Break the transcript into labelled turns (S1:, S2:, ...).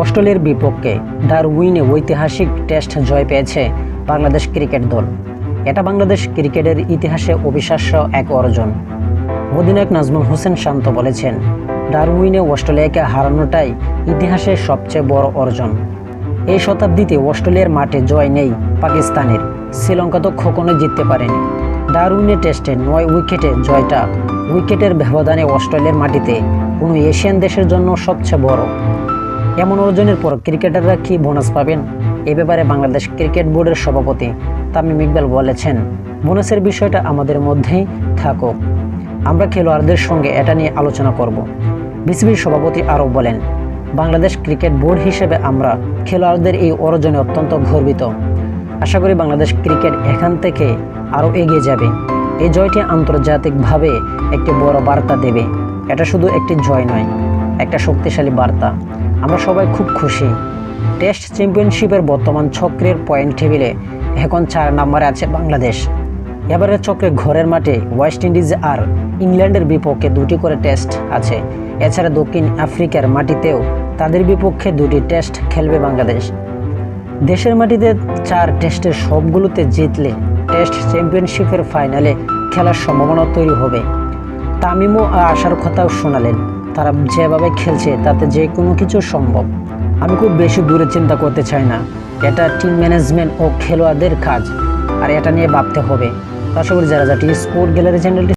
S1: অস্ট্রেলিয়ার বিপক্ষে ডারউইনে ঐতিহাসিক টেস্ট জয় পেয়েছে বাংলাদেশ ক্রিকেট দল। এটা বাংলাদেশ ক্রিকেটের ইতিহাসে অবিশ্বাস্য এক অর্জন। অধিনায়ক নাজমুল হোসেন শান্ত বলেছেন, ডারউইনে অস্ট্রেলিয়াকে হারানোটাই ইতিহাসের সবচেয়ে বড় অর্জন। এই শতাব্দীতে অস্ট্রেলিয়ার মাঠে জয় নেই পাকিস্তানের, শ্রীলঙ্কা তো কখনোই জিততে পারেনি। ডারউইনে টেস্টে 9 উইকেটে জয়টা উইকেটের ব্যবধানে অস্ট্রেলিয়ার মাটিতে কোনো এশিয়ান দেশের জন্য সবচেয়ে বড়। এমন অর্জনের পর ক্রিকেটাররা কি বোনাস পাবেন? এ ব্যাপারে বাংলাদেশ ক্রিকেট বোর্ডের সভাপতি তামিম ইকবাল বলেছেন, বোনাসের বিষয়টা আমাদের মধ্যেই থাকুক, আমরা খেলোয়াড়দের সঙ্গে এটা নিয়ে আলোচনা করব। বিসিবির সভাপতি আরও বলেন, বাংলাদেশ ক্রিকেট বোর্ড হিসেবে আমরা খেলোয়াড়দের এই অর্জনে অত্যন্ত গর্বিত। আশা করি বাংলাদেশ ক্রিকেট এখান থেকে আরও এগিয়ে যাবে। এই জয়টি আন্তর্জাতিকভাবে একটি বড় বার্তা দেবে। এটা শুধু একটি জয় নয়, একটা শক্তিশালী বার্তা। আমরা সবাই খুব খুশি। টেস্ট চ্যাম্পিয়নশিপের বর্তমান চক্রের পয়েন্ট টেবিলে এখন 4 নম্বরে আছে বাংলাদেশ। এবারের চক্রে ঘরের মাঠে ওয়েস্ট ইন্ডিজ আর ইংল্যান্ডের বিপক্ষে 2টি করে টেস্ট আছে। এছাড়া দক্ষিণ আফ্রিকার মাটিতেও তাদের বিপক্ষে 2টি টেস্ট খেলবে বাংলাদেশ। দেশের মাটিতে 4 টেস্টের সবগুলোতে জিতলে টেস্ট চ্যাম্পিয়নশিপের ফাইনালে খেলার সম্ভাবনা তৈরি হবে। তামিমও আশার কথাও শোনালেন, তারা যেভাবে খেলছে তাতে যে কোনো কিছু সম্ভব। আমি খুব বেশি দূরে চিন্তা করতে চাই না, এটা টিম ম্যানেজমেন্ট ও খেলোয়াড়দের কাজ, আর এটা নিয়ে ভাবতে হবে। আশা করি যারা টি স্পোর্ট গ্যালারি চ্যানেলটি